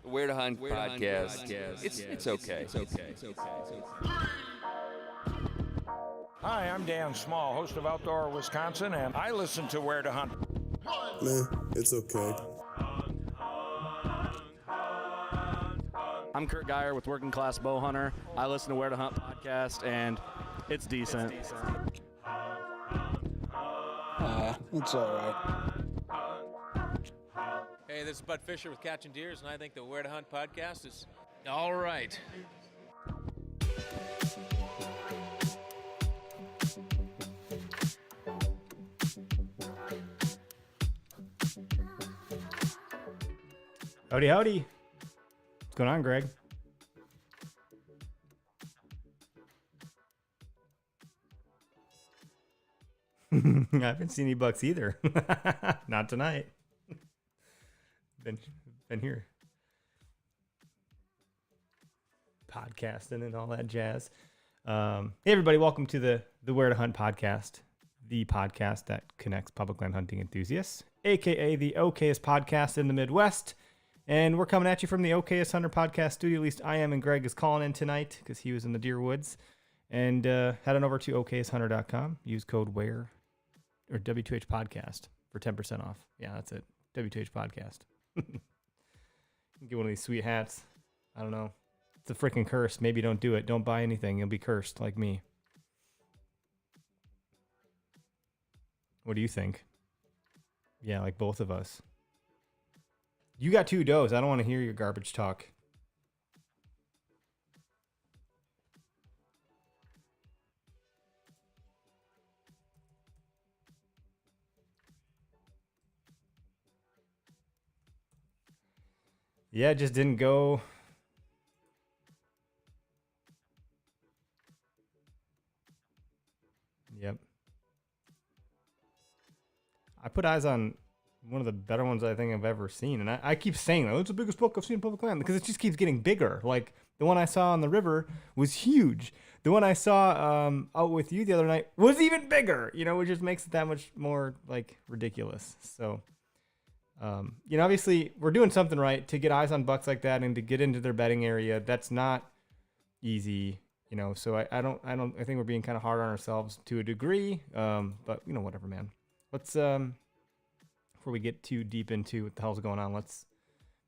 Where to Hunt podcast. It's okay. Hi, I'm Dan Small, host of Outdoor Wisconsin, and I listen to Where to Hunt. Meh, it's okay. I'm Kurt Geyer with Working Class Bow Hunter. I listen to Where to Hunt podcast, and it's decent. It's all right. Hey, this is Bud Fisher with Catching Deers, and I think the Where to Hunt podcast is all right. Howdy, howdy. What's going on, Greg? I haven't seen any bucks either. Not tonight. Been here. Podcasting and all that jazz. Hey, everybody. Welcome to the Where to Hunt podcast, the podcast that connects public land hunting enthusiasts, a.k.a. the okayest podcast in the Midwest. And we're coming at you from the Okayest Hunter podcast studio. At least I am, and Greg is calling in tonight because he was in the deer woods. And head on over to okayesthunter.com. Use code WHERE or W2H podcast for 10% off. Yeah, that's it. W2H podcast. Get one of these sweet hats. I don't know. It's a freaking curse. Maybe don't do it. Don't buy anything. You'll be cursed like me. What do you think? Yeah, like both of us. You got 2 does. I don't want to hear your garbage talk. Yeah, it just didn't go. Yep. I put eyes on one of the better ones I think I've ever seen. And I keep saying that. It's the biggest buck I've seen in public land because it just keeps getting bigger. Like the one I saw on the river was huge. The one I saw out with you the other night was even bigger, which just makes it that much more like ridiculous. So, obviously we're doing something right to get eyes on bucks like that and to get into their bedding area. That's not easy, so I think we're being kind of hard on ourselves to a degree. But whatever, man. Let's, before we get too deep into what the hell's going on, let's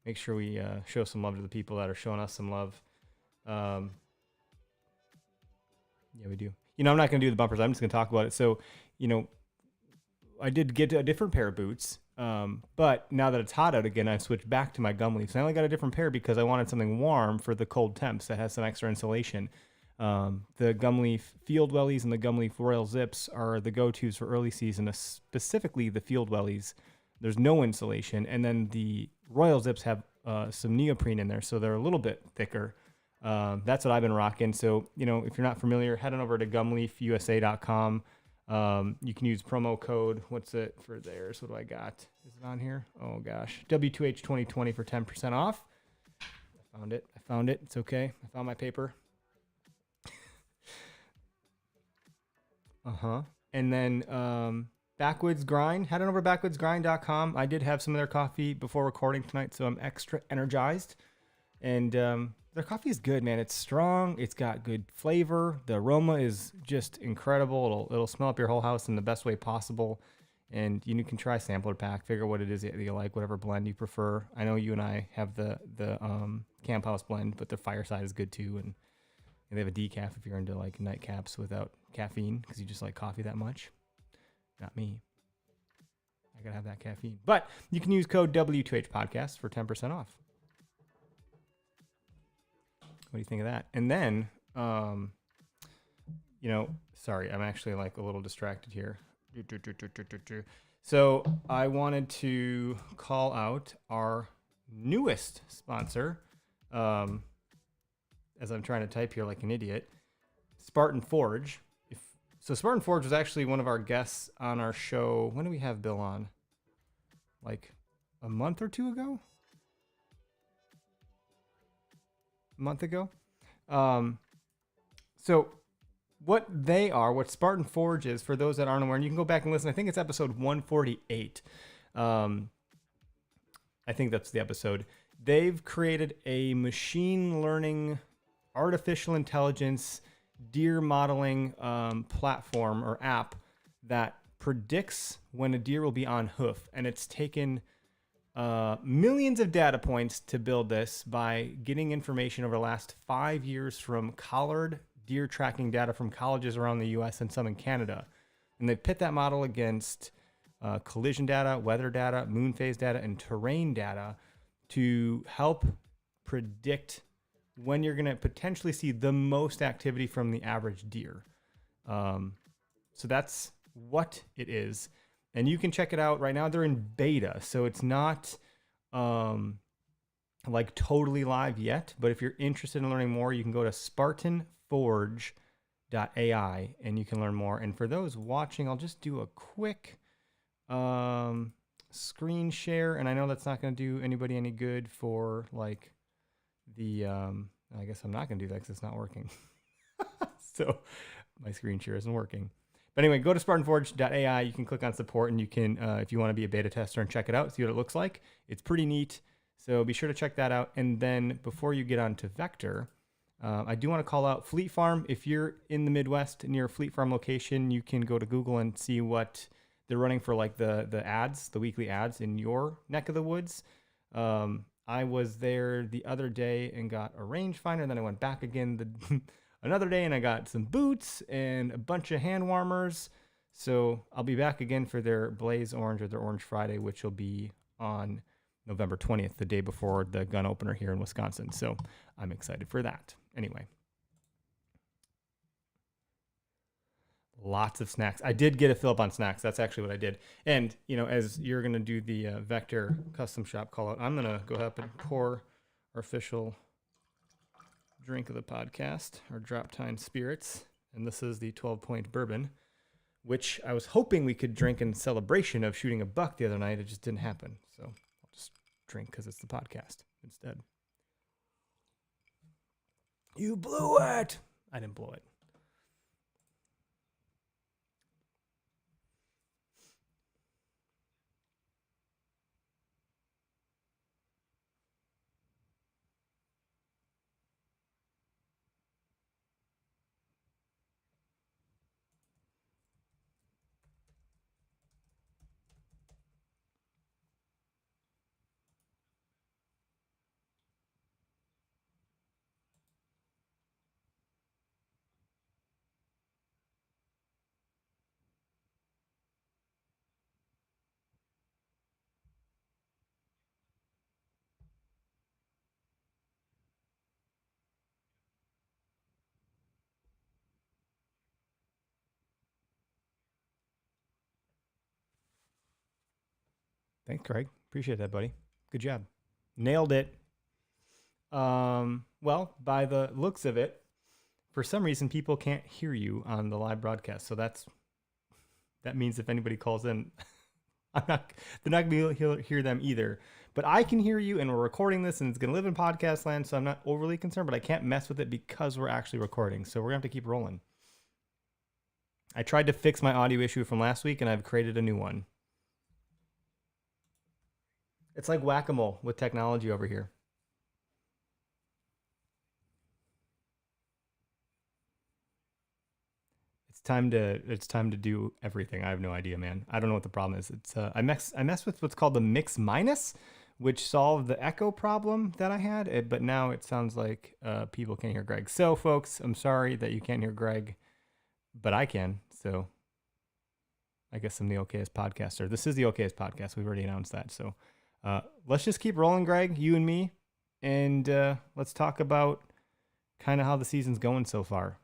make sure we show some love to the people that are showing us some love. Yeah, we do. I'm not going to do the bumpers. I'm just going to talk about it. So, I did get a different pair of boots, but now that it's hot out again, I've switched back to my gum leafs. I only got a different pair because I wanted something warm for the cold temps that has some extra insulation. The gum leaf field wellies and the gum leaf royal zips are the go-tos for early season, specifically the field wellies. There's no insulation, and then the royal zips have some neoprene in there, so they're a little bit thicker. That's what I've been rocking. So, if you're not familiar, head on over to gumleafusa.com. You can use promo code. What's it for theirs? What do I got? Is it on here? Oh gosh, W2H 2020 for 10% off. I found it. It's okay. I found my paper. And then Backwoods Grind. Head on over to backwoodsgrind.com. I did have some of their coffee before recording tonight, so I'm extra energized. And their coffee is good, man. It's strong. It's got good flavor. The aroma is just incredible. It'll smell up your whole house in the best way possible. And you can try sampler pack, figure what it is that you like, whatever blend you prefer. I know you and I have the Camp House blend, but the Fireside is good too. And they have a decaf if you're into like nightcaps without caffeine because you just like coffee that much. Not me. I gotta have that caffeine. But you can use code W2H podcast for 10% off. What do you think of that? And then, sorry, I'm actually like a little distracted here. So I wanted to call out our newest sponsor, as I'm trying to type here like an idiot, Spartan Forge. So Spartan Forge was actually one of our guests on our show. When did we have Bill on? Like a month or two ago? A month ago? So what Spartan Forge is, for those that aren't aware, and you can go back and listen, I think it's episode 148. I think that's the episode. they've created a machine learning, artificial intelligence deer modeling platform or app that predicts when a deer will be on hoof. And it's taken millions of data points to build this by getting information over the last 5 years from collared deer tracking data from colleges around the US and some in Canada. And they pit that model against collision data, weather data, moon phase data, and terrain data to help predict when you're going to potentially see the most activity from the average deer. So that's what it is. And you can check it out right now. They're in beta, so it's not like totally live yet. But if you're interested in learning more, you can go to SpartanForge.ai and you can learn more. And for those watching, I'll just do a quick screen share. And I know that's not going to do anybody any good for like the I guess I'm not going to do that because it's not working. So my screen share isn't working. But anyway, go to SpartanForge.ai. You can click on support and you can, if you want to be a beta tester and check it out, see what it looks like. It's pretty neat. So be sure to check that out. And then before you get on to Vector, I do want to call out Fleet Farm. If you're in the Midwest near a Fleet Farm location, you can go to Google and see what they're running for, like the ads, the weekly ads in your neck of the woods. I was there the other day and got a rangefinder. Then I went back again another day and I got some boots and a bunch of hand warmers. So I'll be back again for their Blaze Orange or their Orange Friday, which will be on November 20th, the day before the gun opener here in Wisconsin. So I'm excited for that. Anyway. Lots of snacks. I did get a fill up on snacks. That's actually what I did. And, you know, as you're going to do the Vector custom shop call out, I'm going to go up and pour our official drink of the podcast, our Drop Time Spirits. And this is the 12-point bourbon, which I was hoping we could drink in celebration of shooting a buck the other night. It just didn't happen. So I'll just drink because it's the podcast instead. You blew it. I didn't blow it. Thanks, Craig. Appreciate that, buddy. Good job. Nailed it. Well, by the looks of it, for some reason, people can't hear you on the live broadcast. So that means if anybody calls in, they're not going to be able to hear them either. But I can hear you, and we're recording this, and it's going to live in podcast land, so I'm not overly concerned, but I can't mess with it because we're actually recording. So we're going to have to keep rolling. I tried to fix my audio issue from last week, and I've created a new one. It's like whack-a-mole with technology over here. It's time to do everything. I have no idea, man. I don't know what the problem is. It's I messed with what's called the mix minus, which solved the echo problem that I had, but now it sounds like people can't hear Greg. So, folks, I'm sorry that you can't hear Greg, but I can. So, I guess I'm the OKS podcaster. This is the OKS podcast. We've already announced that. So, let's just keep rolling, Greg, you and me, and let's talk about kind of how the season's going so far.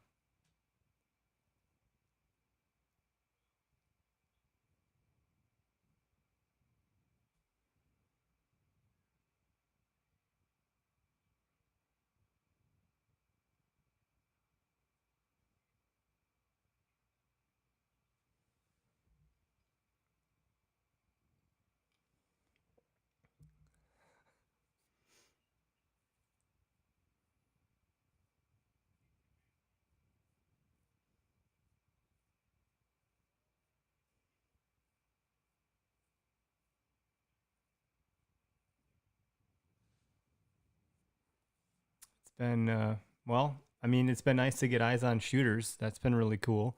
been well, I mean, it's been nice to get eyes on shooters. That's been really cool.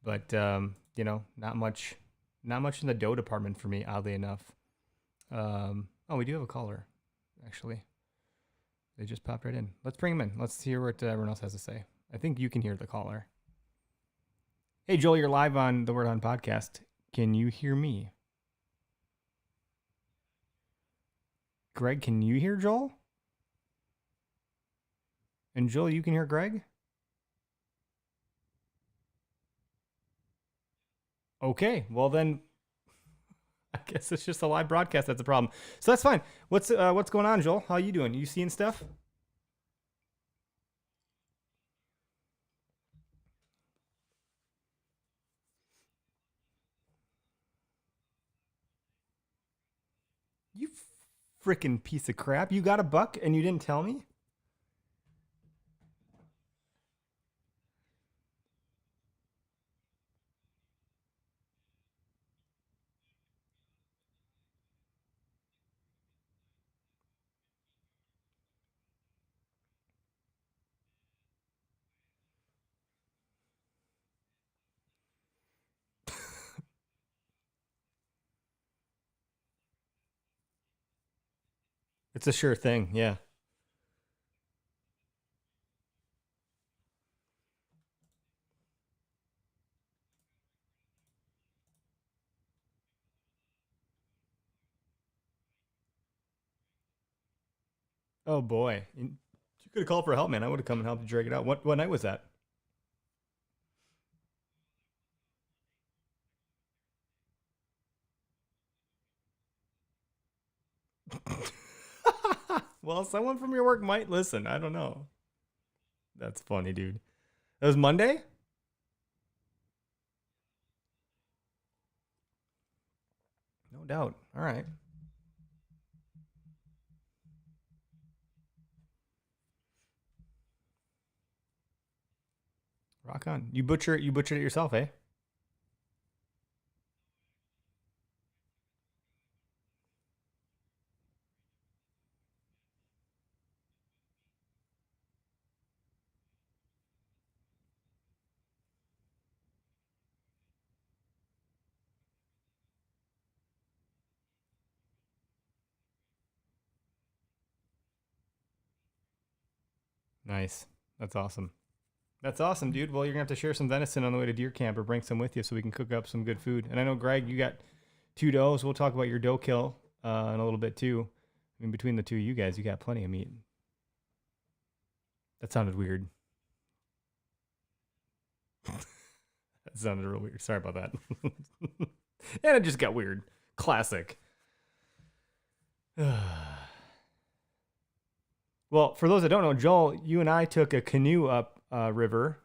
But not much in the dough department for me, oddly enough. Oh, we do have a caller, actually. They just popped right in. Let's bring them in. Let's hear what everyone else has to say. I think you can hear the caller. Hey, Joel, you're live on the Word On podcast. Can you hear me? Greg, can you hear Joel? And Joel, you can hear Greg? Okay, well then, I guess it's just a live broadcast that's a problem. So that's fine. What's going on, Joel? How you doing? You seeing stuff? You freaking piece of crap! You got a buck and you didn't tell me? It's a sure thing, yeah. Oh boy, you could have called for help, man. I would have come and helped you drag it out. What night was that? Well, someone from your work might listen. I don't know. That's funny, dude. That was Monday? No doubt. All right. Rock on. You butchered it yourself, eh? Nice. That's awesome. That's awesome, dude. Well, you're gonna have to share some venison on the way to deer camp, or bring some with you so we can cook up some good food. And I know, Greg, you got 2 does. We'll talk about your doe kill in a little bit too. I mean, between the two of you guys, you got plenty of meat. That sounded weird. That sounded real weird. Sorry about that. And it just got weird. Classic. Well, for those that don't know, Joel, you and I took a canoe up river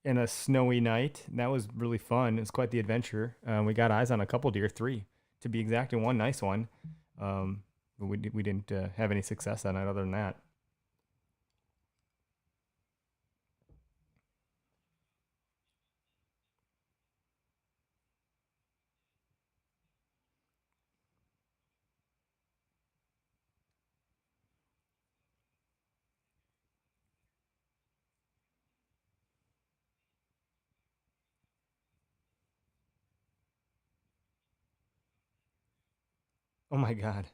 in a snowy night. That was really fun. It was quite the adventure. We got eyes on a couple deer, 3 to be exact, and one nice one. But we didn't have any success that night other than that. Oh my God.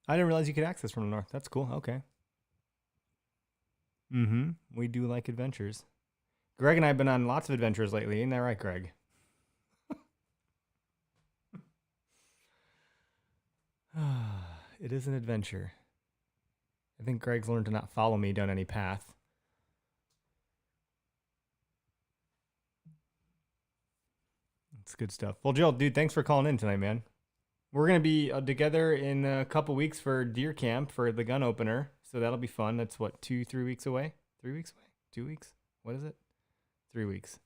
I didn't realize you could access from the north. That's cool. Okay. Mm-hmm. We do like adventures. Greg and I have been on lots of adventures lately. Ain't that right, Greg? It is an adventure. I think Greg's learned to not follow me down any path. It's good stuff. Well, Joel, dude, thanks for calling in tonight, man. We're going to be together in a couple weeks for deer camp for the gun opener. So that'll be fun. That's what, 2-3 weeks away? 3 weeks away? 2 weeks? What is it? 3 weeks.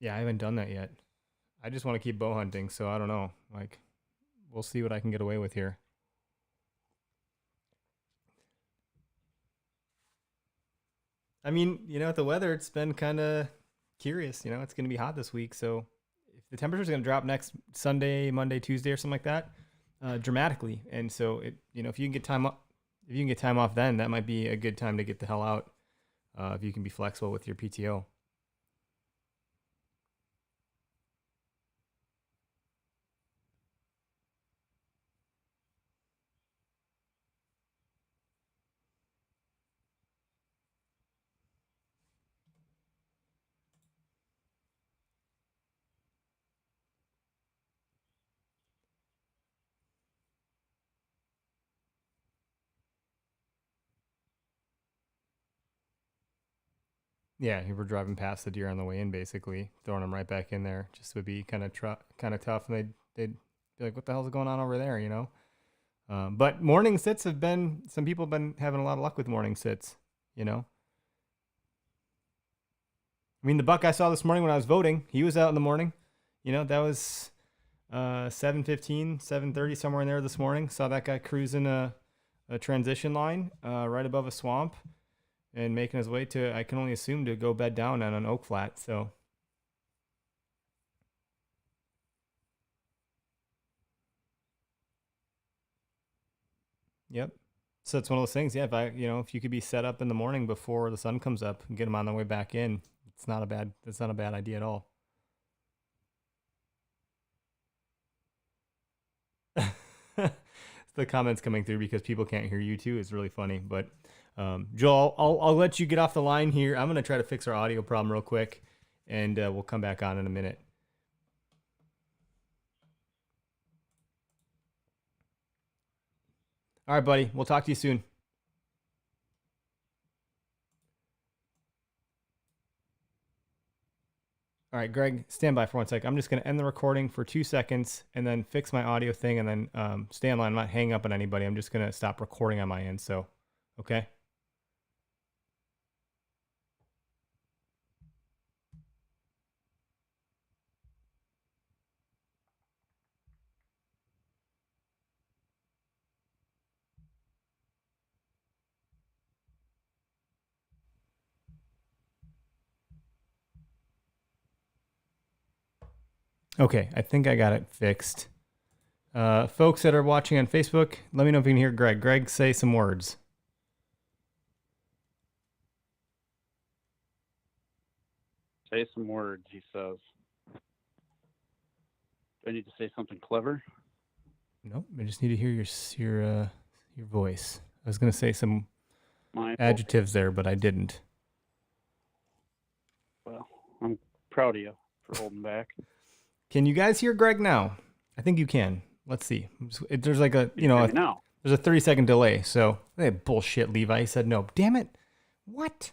Yeah, I haven't done that yet. I just want to keep bow hunting, so I don't know. Like, we'll see what I can get away with here. I mean, with the weather, it's been kind of curious. It's going to be hot this week, so if the temperature's going to drop next Sunday, Monday, Tuesday, or something like that, dramatically, and so if you can get time off, then that might be a good time to get the hell out. If you can be flexible with your PTO. Yeah, you were driving past the deer on the way in, basically throwing them right back in there. Just would be kind of tough, and they'd be like, "What the hell's going on over there?" But morning sits some people have been having a lot of luck with morning sits. I mean, the buck I saw this morning when I was voting, he was out in the morning. That was 7:15, 7:30, somewhere in there this morning. Saw that guy cruising a transition line right above a swamp. And making his way to, I can only assume, to go bed down on an oak flat. So, yep. So it's one of those things. Yeah, if you could be set up in the morning before the sun comes up and get them on their way back in, it's not a bad idea at all. The comments coming through because people can't hear you too is really funny, but. Joel, I'll let you get off the line here. I'm going to try to fix our audio problem real quick, and we'll come back on in a minute. All right, buddy. We'll talk to you soon. All right, Greg, stand by for 1 sec. I'm just going to end the recording for 2 seconds and then fix my audio thing and then stay online. I'm not hanging up on anybody. I'm just going to stop recording on my end. So, okay. Okay, I think I got it fixed. Folks that are watching on Facebook, let me know if you can hear Greg. Greg, say some words. Say some words, he says. Do I need to say something clever? Nope, I just need to hear your voice. I was going to say some adjectives there, but I didn't. Well, I'm proud of you for holding back. Can you guys hear Greg now? I think you can. Let's see. There's like there's a 30-second delay. So, hey, bullshit, Levi. He said no. Damn it. What?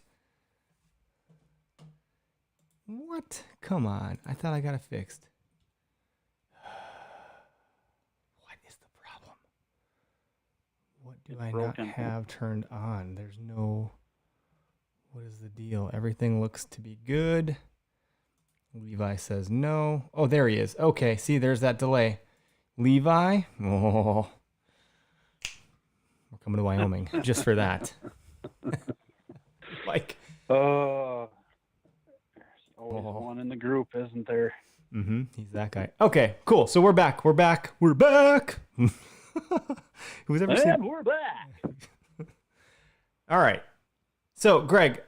What? Come on. I thought I got it fixed. What is the problem? What do I not have turned on? There's no... What is the deal? Everything looks to be good. Levi says no. Oh, there he is. Okay, see, there's that delay. Levi? Oh. We're coming to Wyoming just for that. Like. There's always one in the group, isn't there? Mm-hmm. He's that guy. Okay, cool. So we're back. We're back. Who's ever seen? We're back. All right. So, Greg,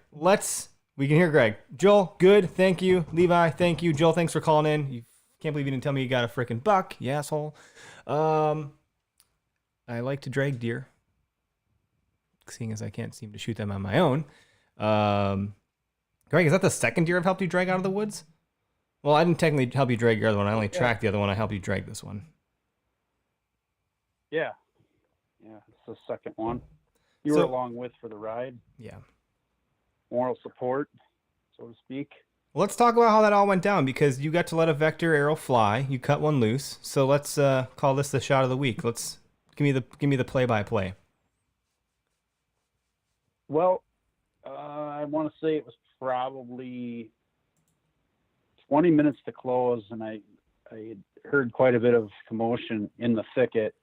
we can hear Greg. Joel, good. Thank you. Levi, thank you. Joel, thanks for calling in. You can't believe you didn't tell me you got a freaking buck, you asshole. I like to drag deer, seeing as I can't seem to shoot them on my own. Greg, is that the second deer I've helped you drag out of the woods? Well, I didn't technically help you drag your other one. I only tracked the other one. I helped you drag this one. Yeah. Yeah, it's the second one. You were along with for the ride. Yeah. Moral support, so to speak. Well, let's talk about how that all went down, because you got to let a vector arrow fly. You cut one loose. So let's call this the shot of the week. Let's give me the play-by-play. Well, I want to say it was probably 20 minutes to close, and I heard quite a bit of commotion in the thicket,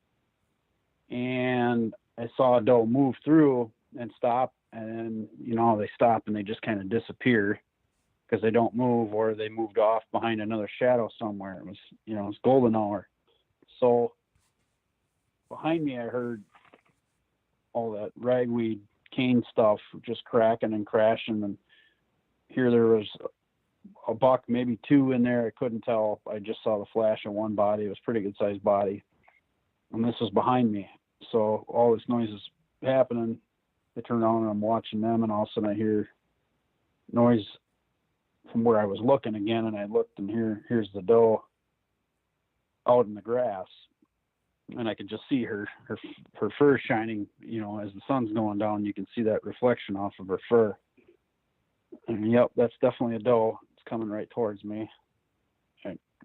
and I saw a doe move through and stop, and they stop and they just kind of disappear because they don't move, or they moved off behind another shadow somewhere. It was it's golden hour. So behind me I heard all that ragweed cane stuff just cracking and crashing, and here there was a buck, maybe two in there. I couldn't tell. I just saw the flash of one body. It was a pretty good sized body, and this was behind me. So all this noise is happening. I turn around and I'm watching them, and all of a sudden I hear noise from where I was looking again, and I looked, and here's the doe out in the grass, and I could just see her fur shining. As the sun's going down, you can see that reflection off of her fur. And yep, that's definitely a doe. It's coming right towards me,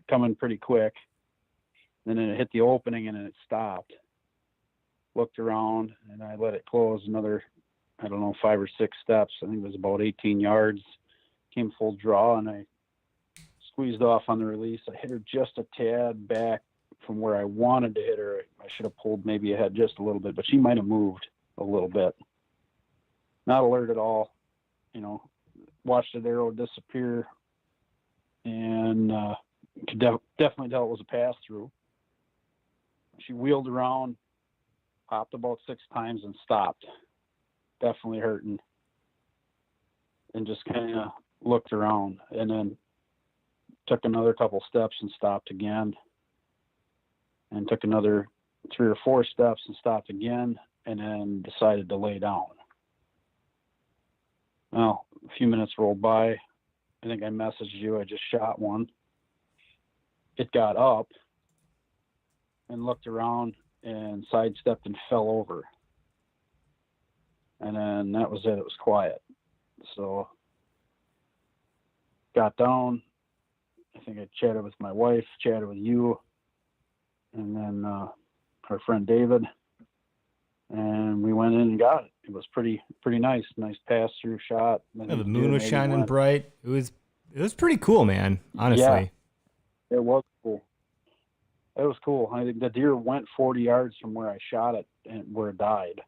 coming pretty quick. And then it hit the opening and it stopped. Looked around and I let it close another, 5 or 6 steps. I think it was about 18 yards. Came full draw, and I squeezed off on the release. I hit her just a tad back from where I wanted to hit her. I should have pulled maybe ahead just a little bit, but she might have moved a little bit. Not alert at all. Watched the arrow disappear, and could definitely tell it was a pass through. She wheeled around, popped about 6 times, and stopped. Definitely hurting. And just kind of looked around, and then took another couple steps and stopped again, and took another 3 or 4 steps and stopped again, and then decided to lay down. Well, a few minutes rolled by. I think I messaged you. I just shot one. It got up and looked around and sidestepped and fell over. And then that was it. It was quiet. So got down. I think I chatted with my wife, chatted with you, and then our friend David. And we went in and got it. It was pretty nice pass through shot. Yeah, the moon was shining bright. It was pretty cool, man. Honestly, yeah, it was cool. It was cool. I think the deer went 40 yards from where I shot it and where it died.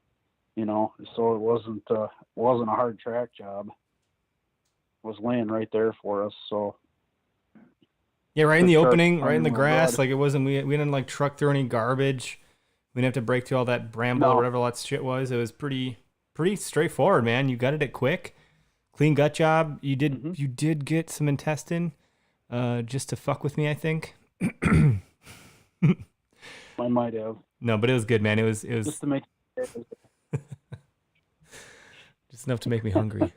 So it wasn't a hard track job. It was laying right there for us. So yeah, right in the opening, right in the grass. Like it wasn't. We didn't like truck through any garbage. We didn't have to break through all that bramble or whatever all that shit was. It was pretty straightforward, man. You gutted it quick, clean gut job. You did get some intestine, just to fuck with me, I think. I might have. No, but it was good, man. It was just to make just enough to make me hungry.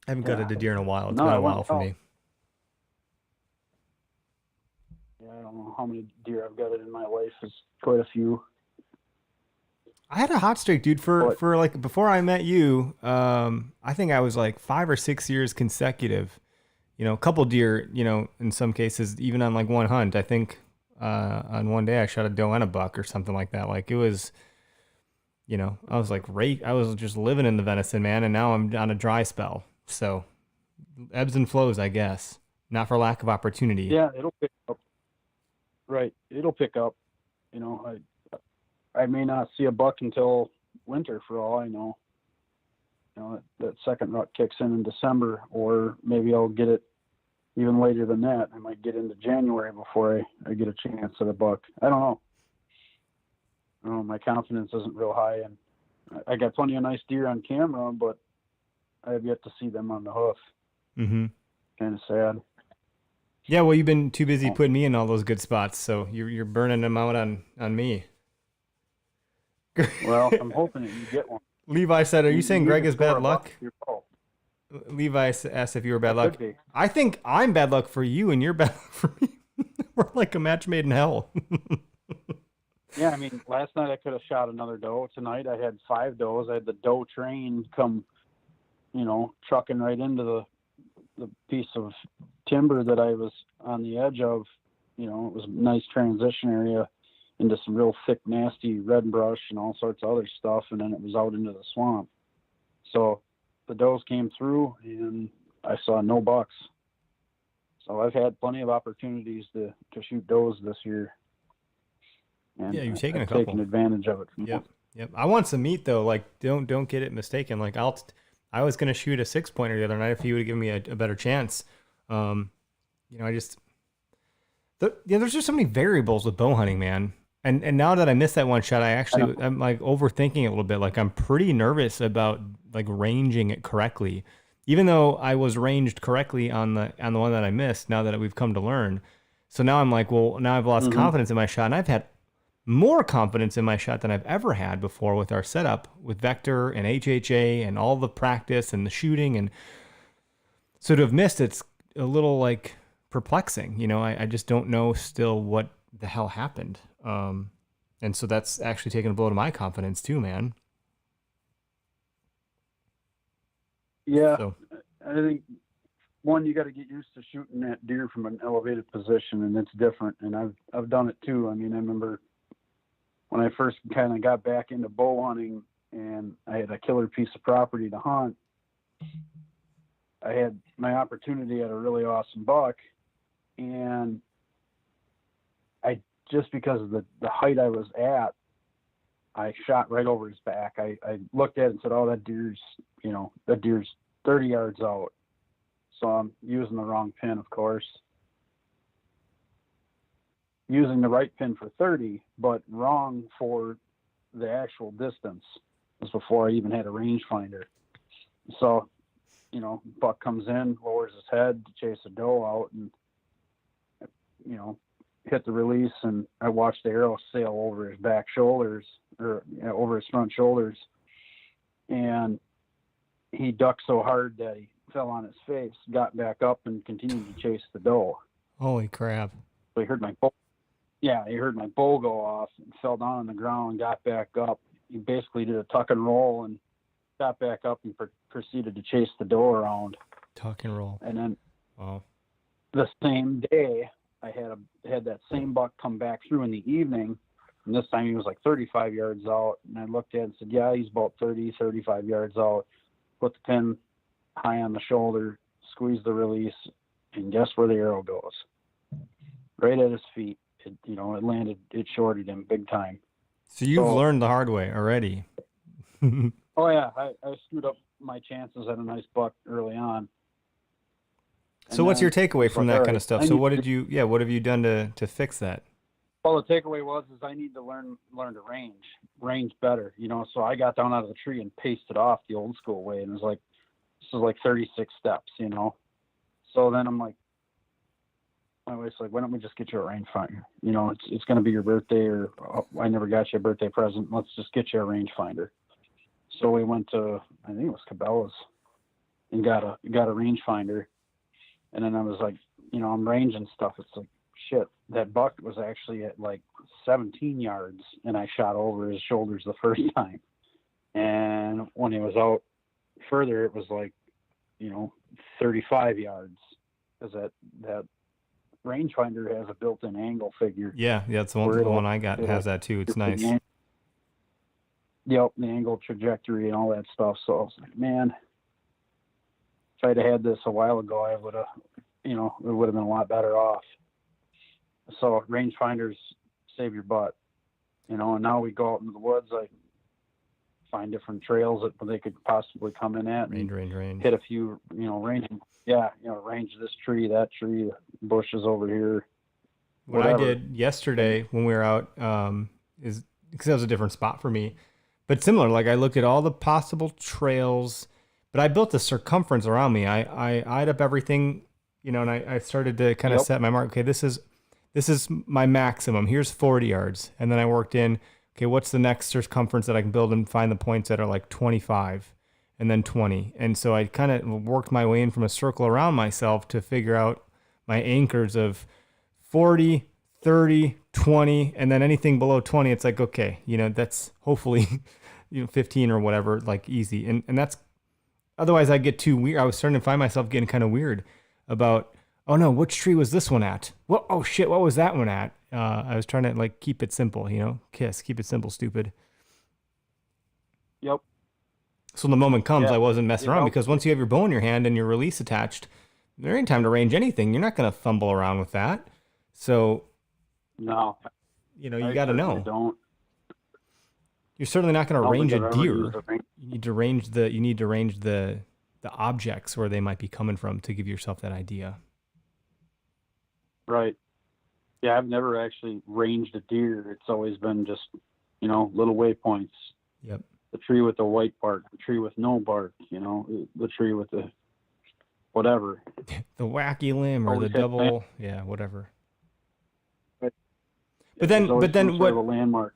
I haven't gutted a deer in a while. It's been a while for me. Yeah, I don't know how many deer I've gutted in my life. It's quite a few. I had a hot streak, dude, for like before I met you. I think I was like 5 or 6 years consecutive. A couple deer, in some cases, even on like one hunt. I think on one day I shot a doe and a buck or something like that. Like it was, I was like I was just living in the venison, man, and now I'm on a dry spell. So ebbs and flows, I guess. Not for lack of opportunity. Yeah, it'll pick up. Right, it'll pick up. I may not see a buck until winter for all I know. That second rut kicks in December, or maybe I'll get it even later than that. I might get into January before I get a chance at a buck. I don't know. My confidence isn't real high, and I got plenty of nice deer on camera, but I have yet to see them on the hoof. Mm-hmm. Kind of sad. Yeah, well, you've been too busy putting me in all those good spots, so you're burning them out on me. Well, I'm hoping that you get one. Levi said, "Are you saying Greg is bad luck?" Levi asked if you were bad luck. I think I'm bad luck for you, and you're bad luck for me. We're like a match made in hell. Yeah, I mean, last night I could have shot another doe. Tonight I had 5 does. I had the doe train come, trucking right into the piece of timber that I was on the edge of. It was a nice transition area into some real thick, nasty red brush and all sorts of other stuff, and then it was out into the swamp. So the does came through, and I saw no bucks. So I've had plenty of opportunities to shoot does this year. And Yeah, you've taken I've a couple. taken advantage of it. Yep. I want some meat though. Like, don't get it mistaken. Like, I was gonna shoot a 6-pointer the other night if you would have given me a better chance. There's just so many variables with bow hunting, man. And now that I missed that one shot, I'm like overthinking it a little bit. Like, I'm pretty nervous about like ranging it correctly, even though I was ranged correctly on the one that I missed. Now that we've come to learn, so now I'm like, well, now I've lost confidence in my shot, and I've had more confidence in my shot than I've ever had before with our setup with Vector and HHA and all the practice and the shooting. And so to have missed, it's a little like perplexing. You know, I just don't know still what the hell happened. And so that's actually taken a blow to my confidence too, man. Yeah. So. I think one, you got to get used to shooting that deer from an elevated position, and it's different. And I've done it too. I mean, I remember when I first kind of got back into bow hunting and I had a killer piece of property to hunt, I had my opportunity at a really awesome buck, and just because of the height I was at, I shot right over his back. I looked at it and said, oh, that deer's 30 yards out. So I'm using the wrong pin, of course. Using the right pin for 30, but wrong for the actual distance. This was before I even had a rangefinder. So, buck comes in, lowers his head to chase a doe out, and, hit the release, and I watched the arrow sail over his back shoulders, or over his front shoulders, and he ducked so hard that he fell on his face, got back up, and continued to chase the doe. Holy crap. So he heard my bow go off and fell down on the ground, got back up. He basically did a tuck and roll and got back up and proceeded to chase the doe around. Tuck and roll. And then Wow. the same day, I had that same buck come back through in the evening, and this time he was like 35 yards out, and I looked at it and said, yeah, he's about 30, 35 yards out. Put the pin high on the shoulder, squeeze the release, and guess where the arrow goes? Right at his feet. It landed, it shorted him big time. So you've learned the hard way already. Oh yeah, I screwed up my chances at a nice buck early on. So what's your takeaway from that kind of stuff? So what have you done to fix that? Well, the takeaway was I need to learn to range better, so I got down out of the tree and pasted off the old school way, and it was like, this is like 36 steps, So then I'm like, my wife's like, why don't we just get you a rangefinder? It's going to be your birthday, or I never got you a birthday present. Let's just get you a rangefinder. So we went to, I think it was Cabela's, and got a rangefinder. And then I was like, I'm ranging stuff. It's like, shit, that buck was actually at like 17 yards, and I shot over his shoulders the first time. And when he was out further, it was like, 35 yards, because that rangefinder has a built-in angle figure. Yeah, it's the one I got has that too. It's nice. The angle trajectory and all that stuff. So I was like, man, if I'd had this a while ago, I would have, it would have been a lot better off. So rangefinders save your butt, and now we go out into the woods. I find different trails that they could possibly come in at. Range. Hit a few, range this tree, that tree, bushes over here. What I did yesterday when we were out is, because that was a different spot for me, but similar. Like, I looked at all the possible trails, but I built a circumference around me. I eyed up everything, and I started to kind of set my mark. Okay, this is my maximum. Here's 40 yards. And then I worked in, okay, what's the next circumference that I can build and find the points that are like 25 and then 20. And so I kind of worked my way in from a circle around myself to figure out my anchors of 40, 30, 20, and then anything below 20, it's like, okay, that's hopefully, 15 or whatever, like easy. And that's, otherwise I get too weird. I was starting to find myself getting kind of weird about, oh no, which tree was this one at? What? Oh shit, what was that one at? I was trying to like keep it simple, keep it simple, stupid. Yep. So when the moment comes, Yeah. I wasn't messing around, because once you have your bow in your hand and your release attached, there ain't time to range anything. You're not going to fumble around with that. So, No, you got to certainly know. Don't. You're certainly not going to I don't range think a I've ever deer. used a range- You need to range the objects where they might be coming from to give yourself that idea. Right. Yeah, I've never actually ranged a deer. It's always been just, little waypoints. Yep. The tree with the white bark, the tree with no bark, the tree with the whatever. The wacky limb or the Always had double, yeah, whatever. Right. But There's then always some what? sort of a landmark.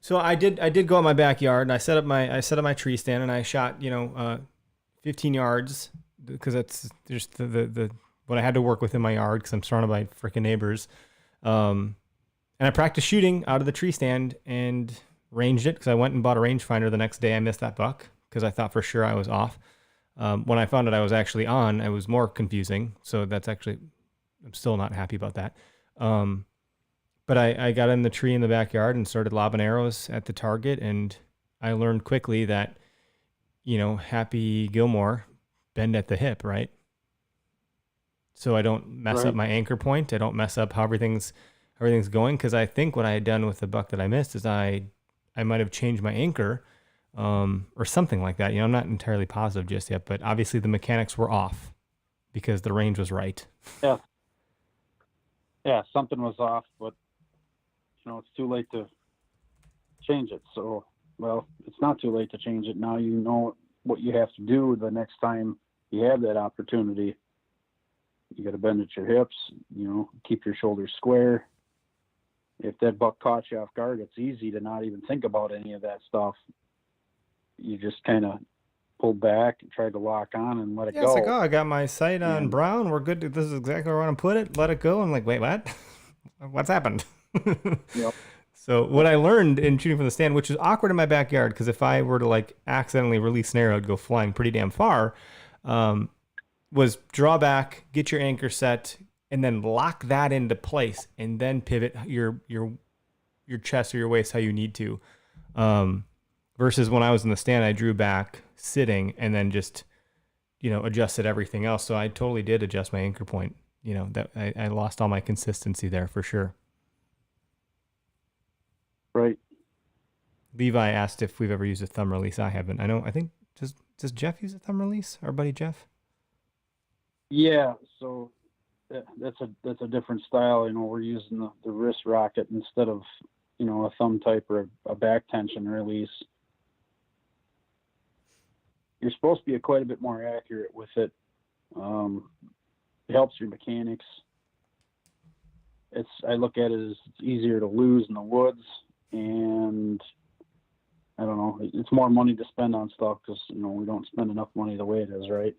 So I did go out my backyard and I set up my tree stand and I shot 15 yards, because that's just the what I had to work with in my yard because I'm surrounded by freaking neighbors. And I practiced shooting out of the tree stand and ranged it, because I went and bought a rangefinder the next day. I missed that buck because I thought for sure I was off. When I found out I was actually on, it was more confusing. So that's actually, I'm still not happy about that. But I got in the tree in the backyard and started lobbing arrows at the target. And I learned quickly that, Happy Gilmore, bend at the hip, right? So I don't mess up my anchor point. I don't mess up how everything's going. Because I think what I had done with the buck that I missed is I might have changed my anchor, or something like that. I'm not entirely positive just yet, but obviously the mechanics were off because the range was right. Yeah. Yeah, something was off, but it's too late to change it. So, well, it's not too late to change it. Now you know what you have to do the next time you have that opportunity. You got to bend at your hips, keep your shoulders square. If that buck caught you off guard, it's easy to not even think about any of that stuff. You just kind of pull back and try to lock on and let it go. It's like, I got my sight on brown. We're good. This is exactly where I want to put it. Let it go. I'm like, wait, what? What's happened? Yep. So what I learned in shooting from the stand, which is awkward in my backyard, because if I were to accidentally release an arrow, it'd go flying pretty damn far, was draw back, get your anchor set, and then lock that into place, and then pivot your chest or your waist how you need to. Versus when I was in the stand, I drew back sitting and then just, adjusted everything else. So I totally did adjust my anchor point. That I lost all my consistency there for sure. Right. Levi asked if we've ever used a thumb release. I haven't. I think, does Jeff use a thumb release? Our buddy Jeff? Yeah. So that's a different style. We're using the wrist rocket instead of, a thumb type or a back tension release. You're supposed to be quite a bit more accurate with it. It helps your mechanics. I look at it as it's easier to lose in the woods, and I don't know, it's more money to spend on stuff because, we don't spend enough money the way it is, right?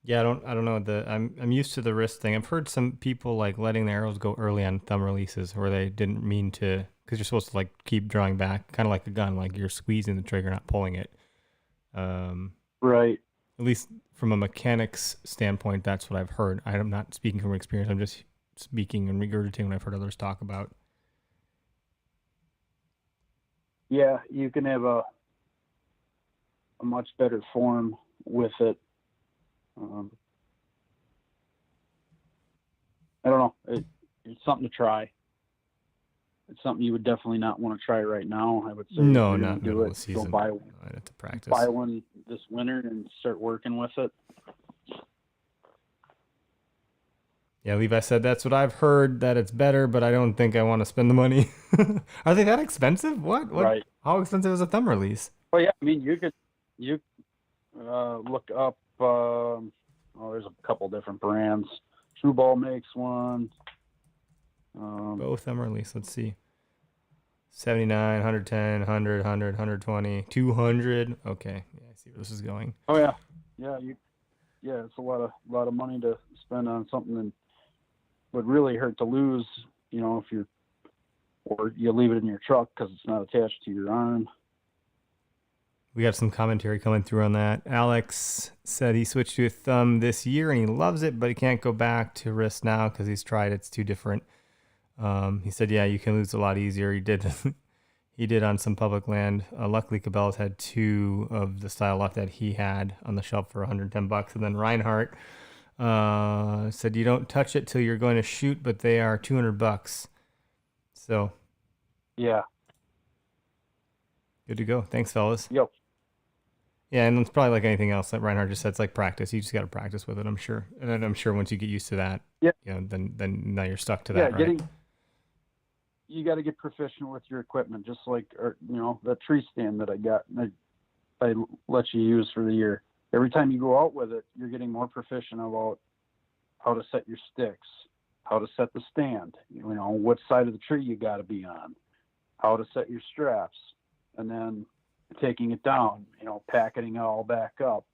Yeah, I don't know. I'm used to the wrist thing. I've heard some people letting the arrows go early on thumb releases where they didn't mean to, because you're supposed to keep drawing back, kind of like a gun, like you're squeezing the trigger, not pulling it. Right. At least from a mechanics standpoint, that's what I've heard. I'm not speaking from experience. I'm just speaking and regurgitating what I've heard others talk about. Yeah, you can have a much better form with it. I don't know. It's something to try. It's something you would definitely not want to try right now. I would say no, if you're not gonna do middle it. of the season. Go buy I'd have to practice. buy one this winter and start working with it. Yeah, Levi said that's what I've heard, that it's better, but I don't think I want to spend the money. Are they that expensive? What? Right. How expensive is a thumb release? Well, yeah. I mean, you look up. There's a couple different brands. True Ball makes one. Both thumb release. Let's see. 79, 110, 100, 100, 120, 200. Okay. Yeah, I see where this is going. Oh yeah. Yeah. It's a lot of money to spend on something that would really hurt to lose. If you leave it in your truck because it's not attached to your arm. We got some commentary coming through on that. Alex said he switched to a thumb this year and he loves it, but he can't go back to wrist now because he's tried. It's too different. He said, yeah, you can lose a lot easier. He did. he did on some public land. Luckily, Cabela's had 2 of the style left that he had on the shelf for $110. And then Reinhardt said, you don't touch it till you're going to shoot, but they are $200. So, Yeah. good to go. Thanks, fellas. Yep. Yeah, and it's probably like anything else that Reinhardt just said. It's like practice. You just got to practice with it, I'm sure. And then I'm sure once you get used to that, Yeah. then now you're stuck to Yeah, that, right? You got to get proficient with your equipment, just like, the tree stand that I got, I let you use for the year. Every time you go out with it, you're getting more proficient about how to set your sticks, how to set the stand, what side of the tree you got to be on, how to set your straps, and then taking it down, packeting it all back up,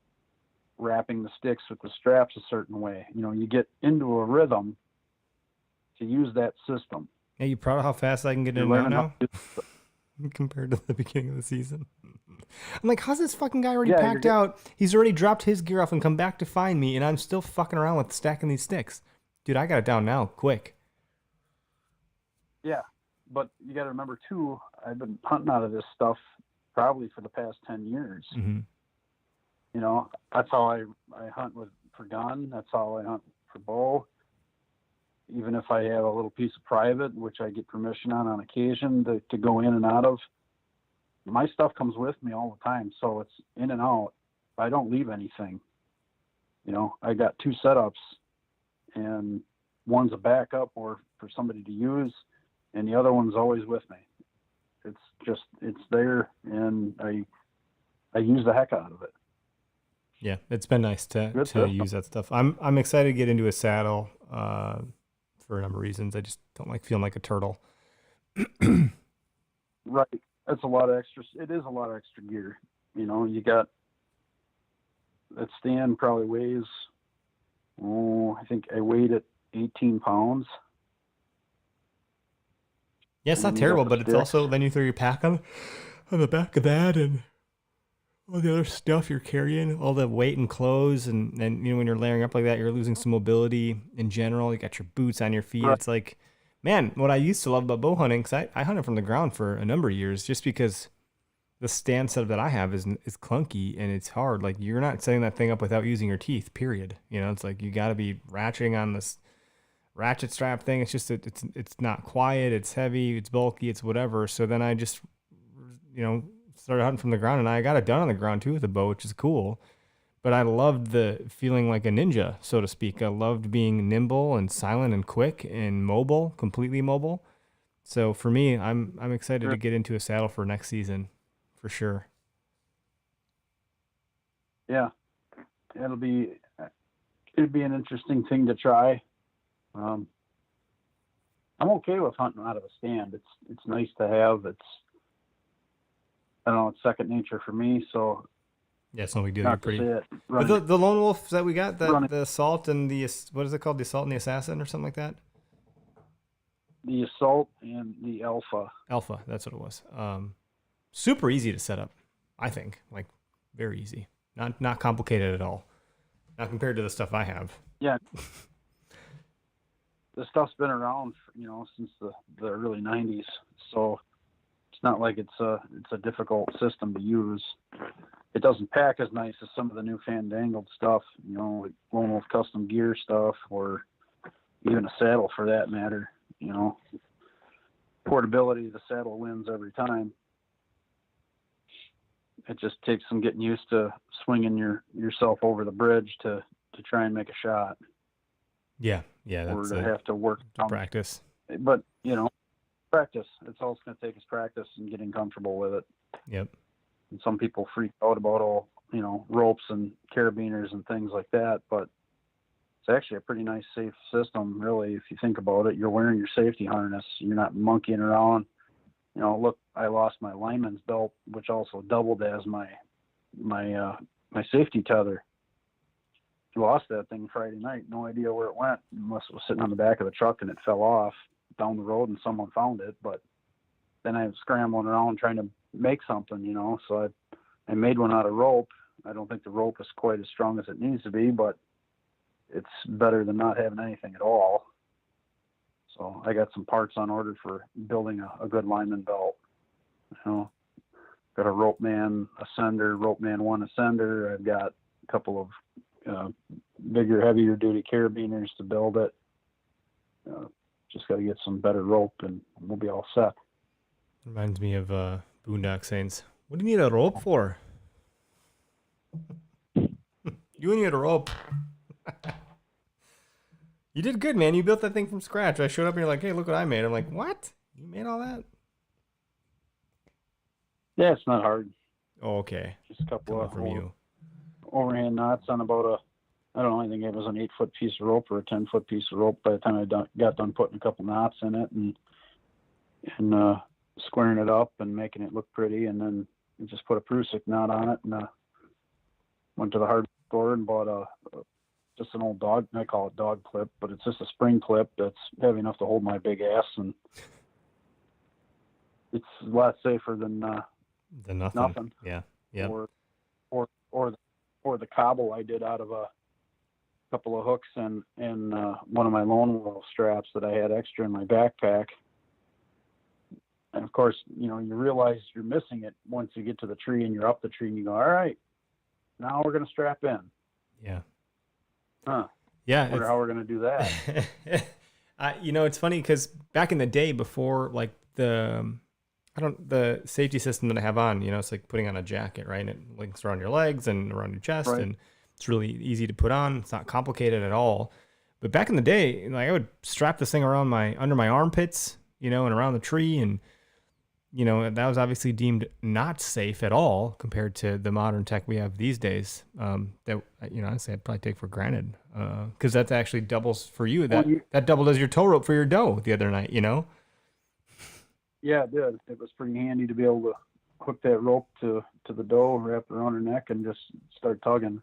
wrapping the sticks with the straps a certain way. You get into a rhythm to use that system. Hey, you proud of how fast I can get in now? Compared to the beginning of the season. I'm like, how's this fucking guy already packed out? He's already dropped his gear off and come back to find me, and I'm still fucking around with stacking these sticks. Dude, I got it down now, quick. Yeah, but you got to remember, too, I've been hunting out of this stuff probably for the past 10 years. Mm-hmm. That's how I hunt for gun. That's how I hunt for bow. Even if I have a little piece of private, which I get permission on occasion to go in and out of, my stuff comes with me all the time. So it's in and out. I don't leave anything. I got 2 setups, and one's a backup or for somebody to use, and the other one's always with me. It's there, and I use the heck out of it. Yeah, it's been nice to use that stuff. I'm excited to get into a saddle for a number of reasons. I just don't like feeling like a turtle. Right. That's a lot of extra. It is a lot of extra gear. You got that stand probably weighs, I think I weighed it 18 pounds. Yeah, it's not terrible, but it's also, then you throw your pack on the back of that and all the other stuff you're carrying, all the weight and clothes, and when you're layering up like that, you're losing some mobility in general. You got your boots on your feet. Right. It's like, man, what I used to love about bow hunting, because I hunted from the ground for a number of years, just because the stand setup that I have is clunky and it's hard. Like, you're not setting that thing up without using your teeth, period. It's like you got to be ratcheting on this ratchet strap thing. It's just it's not quiet, it's heavy, it's bulky, it's whatever. So then I just started hunting from the ground, and I got it done on the ground too with a bow, which is cool. But I loved the feeling like a ninja, so to speak. I loved being nimble and silent and quick and mobile, completely mobile. So for me, I'm excited to get into a saddle for next season, for sure. Yeah, it'd be an interesting thing to try. I'm okay with hunting out of a stand. It's nice to have. It's second nature for me. So yeah, it's no big deal. You're pretty. But the lone wolf that we got, the assault and the, what is it called? The assault and the assassin or something like that? The assault and the alpha. Alpha, that's what it was. Super easy to set up, I think. Like, very easy. Not complicated at all. Not compared to the stuff I have. Yeah. The stuff's been around, since the early 90s. So it's not like it's a difficult system to use. It doesn't pack as nice as some of the new fandangled stuff, like Lone Wolf custom gear stuff, or even a saddle for that matter. Portability, the saddle wins every time. It just takes some getting used to swinging yourself over the bridge to try and make a shot. Yeah, that's or to have to work to practice. But practice. It's all it's going to take is practice and getting comfortable with it. Yep. And some people freak out about all ropes and carabiners and things like that, but it's actually a pretty nice, safe system, really. If you think about it, you're wearing your safety harness. You're not monkeying around. Look, I lost my lineman's belt, which also doubled as my safety tether. Lost that thing Friday night. No idea where it went, unless it was sitting on the back of the truck and it fell off down the road and someone found it. But then I was scrambling around trying to make something, so I made one out of rope. I don't think the rope is quite as strong as it needs to be, but it's better than not having anything at all. So I got some parts on order for building a good lineman belt. got a rope man ascender, rope man 1 ascender. I've got a couple of bigger, heavier duty carabiners to build it. Just got to get some better rope and we'll be all set. Reminds me of Boondock Saints. What do you need a rope for? You need a rope. You did good, man. You built that thing from scratch. I showed up and you're like, hey, look what I made. I'm like, what? You made all that? Yeah, it's not hard. Oh, okay. Just a couple Coming of from you. overhand knots on about I don't know, I think it was an 8-foot piece of rope or a 10-foot piece of rope by the time I got done putting a couple knots in it and squaring it up and making it look pretty. And then I just put a Prusik knot on it and went to the hardware store and bought just an old dog, I call it dog clip, but it's just a spring clip that's heavy enough to hold my big ass, and it's a lot safer than nothing. Yeah. Yeah. Or the cobble I did out of a couple of hooks and one of my lone wolf straps that I had extra in my backpack. And of course, you realize you're missing it once you get to the tree and you're up the tree and you go, all right, now we're going to strap in. Yeah. Huh. Yeah. I wonder how we're going to do that. It's funny because back in the day before like the safety system that I have on, it's like putting on a jacket, right? And it links around your legs and around your chest, right. And it's really easy to put on. It's not complicated at all. But back in the day, like I would strap this thing around under my armpits, and around the tree, and that was obviously deemed not safe at all compared to the modern tech we have these days. That honestly I'd probably take for granted, because that actually doubles for you. That doubled as your tow rope for your doe the other night. Yeah, it did. It was pretty handy to be able to hook that rope to the doe, wrap it around her neck, and just start tugging.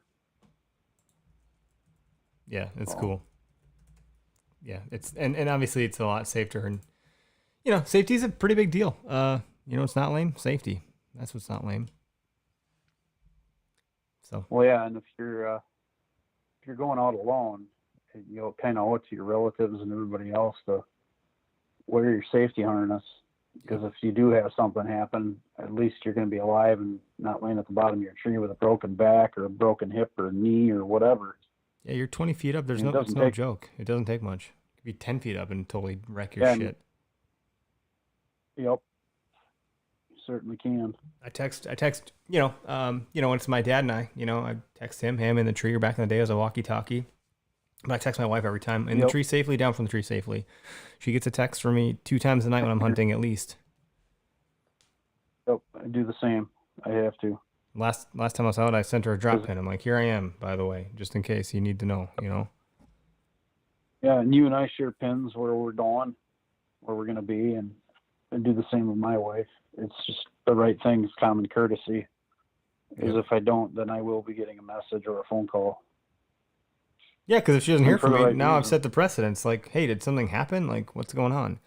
Yeah, it's cool. Yeah, it's and obviously it's a lot safer, and safety is a pretty big deal. It's not lame. Safety, that's what's not lame. So. Well, yeah, and if you're going out alone, you'll kind of owe it to your relatives and everybody else to wear your safety harness. Because if you do have something happen, at least you're going to be alive and not laying at the bottom of your tree with a broken back or a broken hip or a knee or whatever. Yeah, you're 20 feet up. It's no joke. It doesn't take much. You could be 10 feet up and totally wreck your shit. Yep. You certainly can. I text, when it's my dad and I text him in the tree, or back in the day as a walkie-talkie. But I text my wife every time. In the tree safely, down from the tree safely. She gets a text from me 2 times a night when I'm hunting at least. Yep, I do the same. I have to. Last time I was out, I sent her a drop pin. I'm like, here I am, by the way, just in case you need to know, Yeah, and you and I share pins where we're going, where we're going to be, and I do the same with my wife. It's just the right thing. It's common courtesy. Because if I don't, then I will be getting a message or a phone call. Yeah, because if she doesn't hear from me, now I've set the precedence. Like, hey, did something happen? Like, what's going on?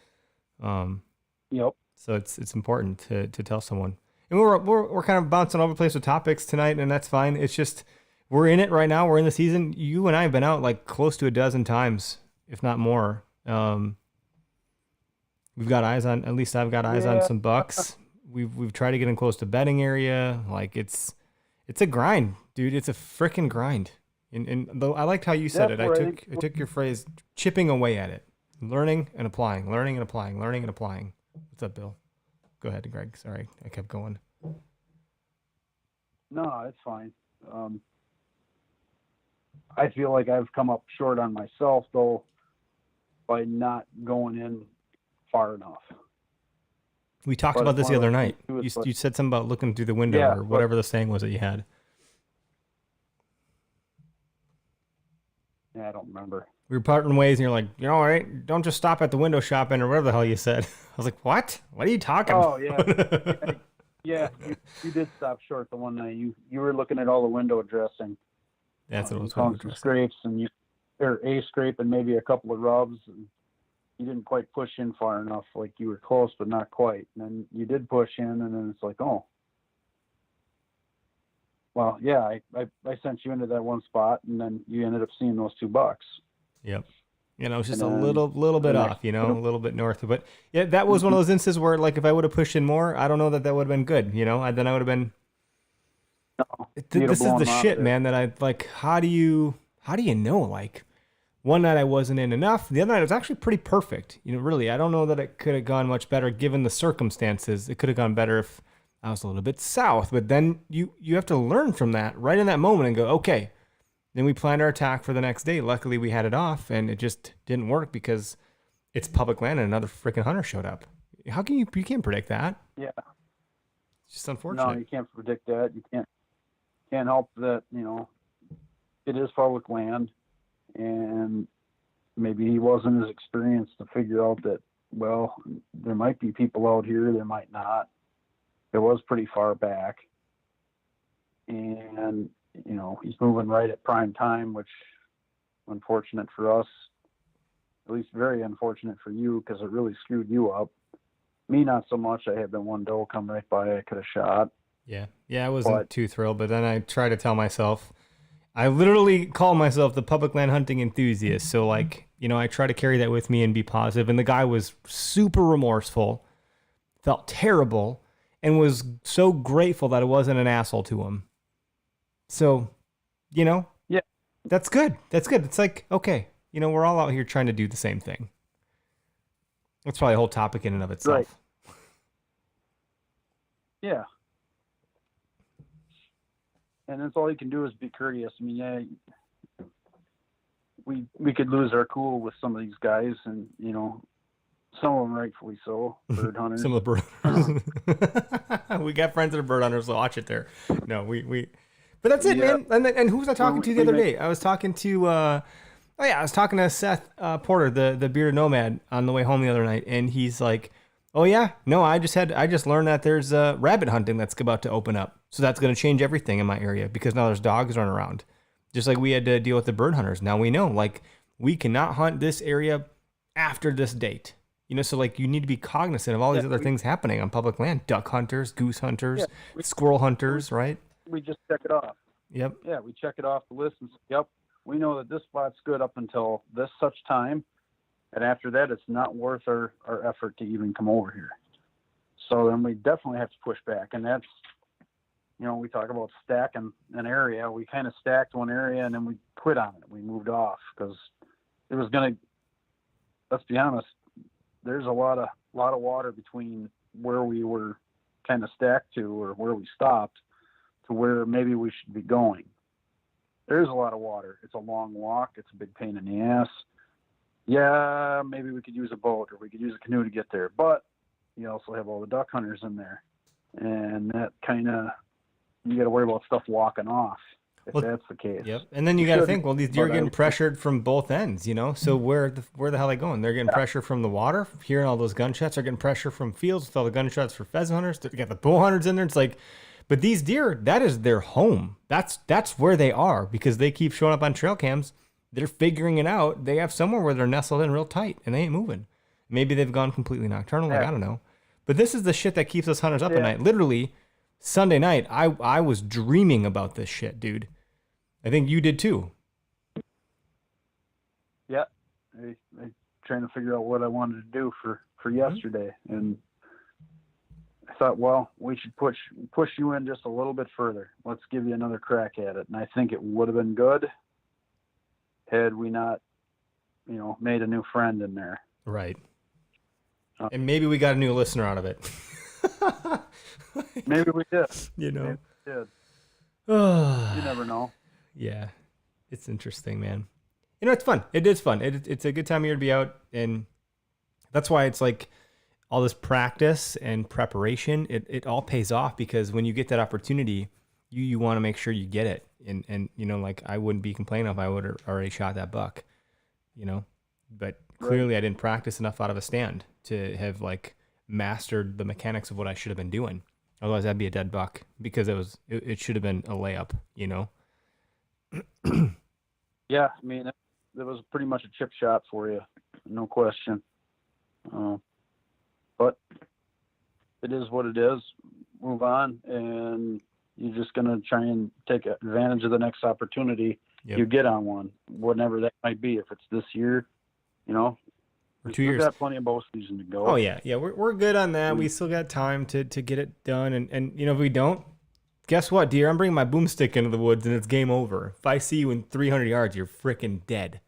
Yep. So it's important to tell someone. And we're kind of bouncing all over the place with topics tonight, and that's fine. It's just we're in it right now. We're in the season. You and I have been out like close to a dozen times, if not more. We've got eyes on. At least I've got eyes on some bucks. We've tried to get in close to bedding area. Like it's a grind, dude. It's a freaking grind. And though I liked how you said it. I took your phrase, chipping away at it, learning and applying. What's up, Bill? Go ahead, Greg. Sorry, I kept going. No, it's fine. I feel like I've come up short on myself, though, by not going in far enough. We talked about this the other night. You said something about looking through the window or whatever the saying was that you had. Yeah, I don't remember. We were parting ways, and you're like, all right, don't just stop at the window shopping or whatever the hell you said. I was like, what? What are you talking about? Oh, yeah. You did stop short the one night. You were looking at all the window dressing. That's what I was calling some scrapes, and a scrape and maybe a couple of rubs. And you didn't quite push in far enough. Like you were close, but not quite. And then you did push in, and then it's like, oh. Well, yeah, I sent you into that one spot, and then you ended up seeing those $2. Yep. You know, it's just And a then little bit the off, next- you know, a little bit north. But yeah, that was one of those instances where, like, if I would have pushed in more, I don't know that would have been good. You know, then I would have been. You'd have This is blown the them out shit, there. man. That I like. How do you know? Like, one night I wasn't in enough. The other night it was actually pretty perfect. You know, really, I don't know that it could have gone much better given the circumstances. It could have gone better if I was a little bit south. But then you have to learn from that right in that moment and go, okay. Then we planned our attack for the next day. Luckily, we had it off, and it just didn't work because it's public land and another freaking hunter showed up. How can you can't predict that? Yeah. It's just unfortunate. No, you can't predict that. You can't help that, you know, it is public land, and maybe he wasn't as experienced to figure out that, well, there might be people out here, there might not. It was pretty far back. And, you know, he's moving right at prime time, which unfortunate for us, at least very unfortunate for you, because it really screwed you up. Me, not so much. I had the one doe come right by I could have shot. Yeah, I wasn't too thrilled, but then I try to tell myself, I literally call myself the public land hunting enthusiast. So, like, you know, I try to carry that with me and be positive. And the guy was super remorseful, felt terrible, and was so grateful that I wasn't an asshole to him. So, you know, Yeah. that's good. That's good. It's like, okay, you know, we're all out here trying to do the same thing. That's probably a whole topic in and of itself. Right. Yeah. And that's all you can do is be courteous. I mean, yeah, we could lose our cool with some of these guys, and, you know, some of them rightfully so, bird hunters. Some of the bird hunters. We got friends that are bird hunters, so watch it there. No, we but that's it, Yeah. man. And who was I talking to the other day? I was talking to I was talking to Seth Porter, the bearded nomad, on the way home the other night, and he's like, oh yeah, no, I just learned that there's rabbit hunting that's about to open up. So that's going to change everything in my area because now there's dogs running around. Just like we had to deal with the bird hunters. Now we know, like, we cannot hunt this area after this date. You know, so, like, you need to be cognizant of all these other things happening on public land. Duck hunters, goose hunters, squirrel hunters, right? We just check it off. Yep. Yeah, we check it off the list and say, yep, we know that this spot's good up until this such time. And after that, it's not worth our effort to even come over here. So then we definitely have to push back. And that's, you know, we talk about stacking an area. We kind of stacked one area and then we quit on it. We moved off because it was going to, let's be honest, there's a lot of water between where we were kind of stacked to or where we stopped to where maybe we should be going. There's a lot of water. It's a long walk. It's a big pain in the ass. Yeah, maybe we could use a boat or we could use a canoe to get there. But you also have all the duck hunters in there. And that kind of, you got to worry about stuff walking off if that's the case. Yep. And then you got to think, well, these deer are getting pressured from both ends, you know? So where the hell are they going? They're getting pressure from the water, hearing all those gunshots. They're getting pressure from fields with all the gunshots for pheasant hunters. They got the bow hunters in there. It's like, but these deer, that is their home. That's where they are because they keep showing up on trail cams. They're figuring it out. They have somewhere where they're nestled in real tight and they ain't moving. Maybe they've gone completely nocturnal. Like, I don't know. But this is the shit that keeps us hunters up at night. Literally, Sunday night, I was dreaming about this shit, dude. I think you did too. Yeah. I trying to figure out what I wanted to do for yesterday. And I thought, well, we should push you in just a little bit further. Let's give you another crack at it. And I think it would have been good had we not, you know, made a new friend in there. Right. And maybe we got a new listener out of it. Maybe we did. You know. Maybe we did. You never know. Yeah. It's interesting, man. You know, it's fun. It is fun. It's a good time of year to be out. And that's why it's like all this practice and preparation, it all pays off because when you get that opportunity, you want to make sure you get it. And you know, like I wouldn't be complaining if I would have already shot that buck, you know, but clearly I didn't practice enough out of a stand to have like mastered the mechanics of what I should have been doing. Otherwise that'd be a dead buck because it should have been a layup, you know? Yeah. I mean, it was pretty much a chip shot for you. No question. But it is what it is. Move on. And you're just going to try and take advantage of the next opportunity you get on one, whatever that might be. If it's this year, You know, For we 2 still years. got plenty of bow season to go. Oh yeah, we're good on that. We still got time to get it done, and if we don't, guess what, dear? I'm bringing my boomstick into the woods, and it's game over. If I see you in 300 yards, you're freaking dead.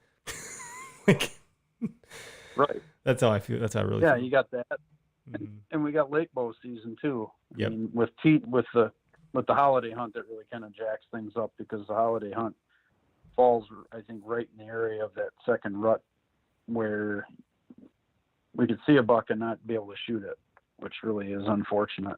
Like, Right. that's how I feel. That's how I really Yeah, feel. you got that, Mhm. and we got lake bow season too. Yep. I mean, with the holiday hunt, that really kind of jacks things up because the holiday hunt falls, I think, right in the area of that second rut where we could see a buck and not be able to shoot it, which really is unfortunate.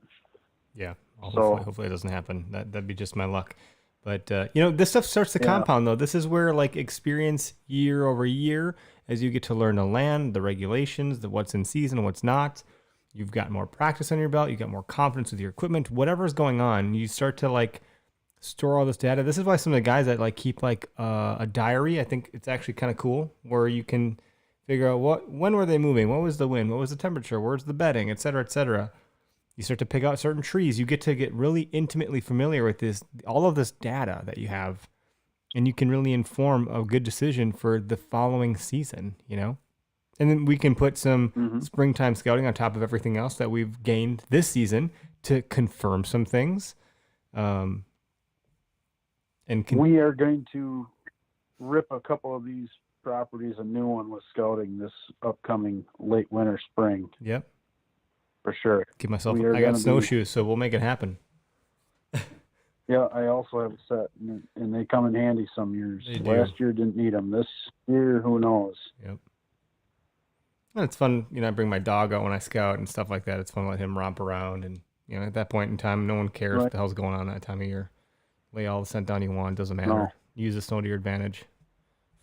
Yeah. Well, So- hopefully it doesn't happen. That'd be just my luck. But this stuff starts to Yeah. compound though. This is where like experience year over year, as you get to learn the land, the regulations, the what's in season, what's not. You've got more practice on your belt. You got more confidence with your equipment. Whatever's going on, you start to like store all this data. This is why some of the guys that like keep like a diary, I think it's actually kind of cool, where you can figure out when were they moving, what was the wind, what was the temperature, where's the bedding, et cetera, et cetera. You start to pick out certain trees. You get to get really intimately familiar with all of this data that you have, and you can really inform a good decision for the following season, And then we can put some springtime scouting on top of everything else that we've gained this season to confirm some things. And We are going to rip a couple of these properties a new one with scouting this upcoming late winter, spring, yep, for sure. give myself. We are I got gonna be- snowshoes, so we'll make it happen. Yeah, I also have a set, and they come in handy some years. They do. Last year didn't need them. This year, who knows? Yep. And it's fun, I bring my dog out when I scout and stuff like that. It's fun to let him romp around, and at that point in time, no one cares what Right. the hell's going on that time of year. Lay all the scent down you want, doesn't matter. No. Use the snow to your advantage.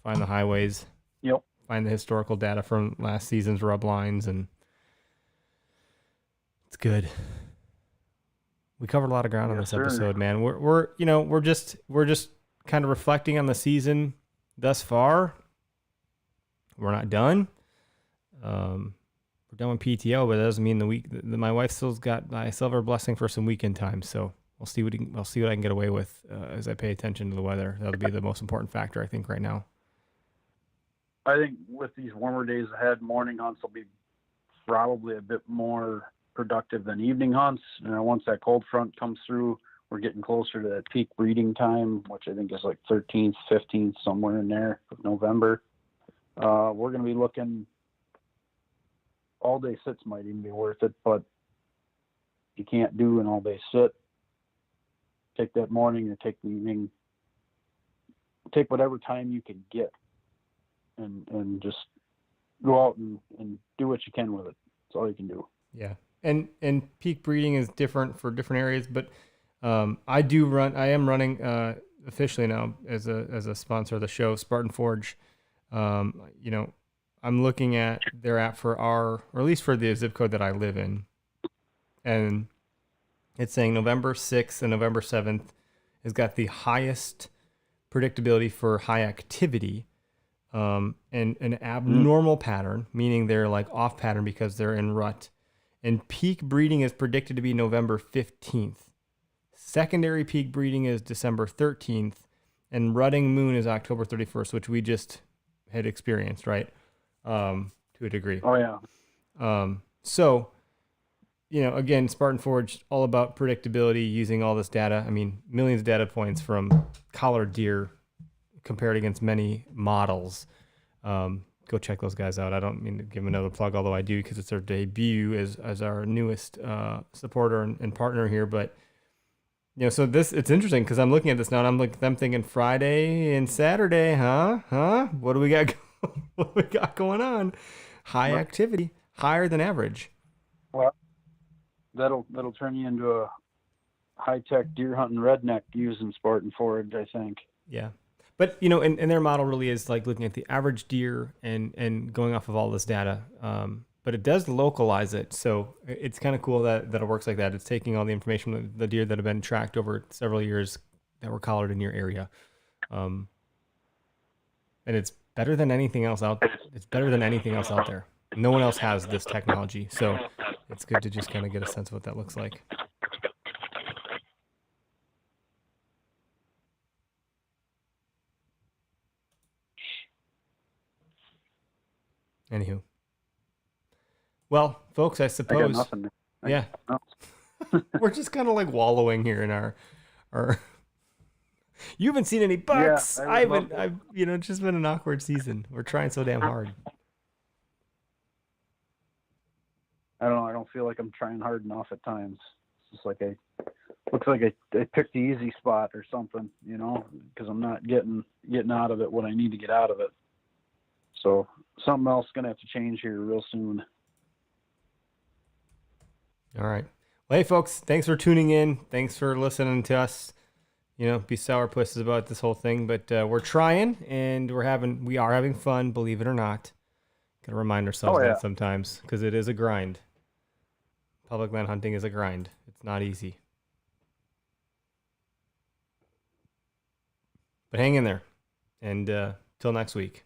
Find the highways. Yep. Find the historical data from last season's rub lines, and it's good. We covered a lot of ground on Yes, this sir. episode, man. We're just kind of reflecting on the season thus far. We're not done. We're done with PTO, but that doesn't mean my wife still got my silver blessing for some weekend time. So I'll see what I can get away with as I pay attention to the weather. That'll be the most important factor, I think, right now. I think with these warmer days ahead, morning hunts will be probably a bit more productive than evening hunts. Once that cold front comes through, we're getting closer to that peak breeding time, which I think is like 13th, 15th, somewhere in there of November. We're going to be looking. All day sits might even be worth it, but you can't do an all day sit. Take that morning or take the evening. Take whatever time you can get, and just go out and do what you can with it. That's all you can do. Yeah. And peak breeding is different for different areas, but I am running officially now as a sponsor of the show, Spartan Forge. I'm looking at their app for or at least for the zip code that I live in, and it's saying November 6th and November 7th has got the highest predictability for high activity, and an abnormal pattern, meaning they're like off pattern because they're in rut. And peak breeding is predicted to be November 15th. Secondary peak breeding is December 13th, and rutting moon is October 31st, which we just had experienced, right? To a degree. Oh yeah. So, again, Spartan Forge, all about predictability, using all this data. I mean, millions of data points from collared deer compared against many models. Go check those guys out. I don't mean to give them another plug, although I do, because it's their debut as our newest supporter and partner here. But so it's interesting because I'm looking at this now and I'm thinking Friday and Saturday, huh? What do we got? What we got going on? High activity, higher than average. Well, that'll turn you into a high-tech deer hunting redneck using Spartan Forge, I think. Yeah. But, and their model really is like looking at the average deer and going off of all this data. But it does localize it. So it's kind of cool that it works like that. It's taking all the information from the deer that have been tracked over several years that were collared in your area. And it's better than anything else out there. It's better than anything else out there. No one else has this technology. So it's good to just kind of get a sense of what that looks like. Anywho. Well, folks, I I got suppose. nothing. Yeah. We're just kind of like wallowing here in our. You haven't seen any bucks. Yeah, I haven't. I've it's just been an awkward season. We're trying so damn hard. I don't know. I don't feel like I'm trying hard enough at times. It's just like looks like I picked the easy spot or something, because I'm not getting out of it what I need to get out of it. So something else is gonna have to change here real soon. All right. Well, hey, folks, thanks for tuning in. Thanks for listening to us. Be sourpusses about this whole thing, but we're trying and we are having fun, believe it or not. Gotta remind ourselves that sometimes because it is a grind. Public land hunting is a grind. It's not easy. But hang in there. And till next week.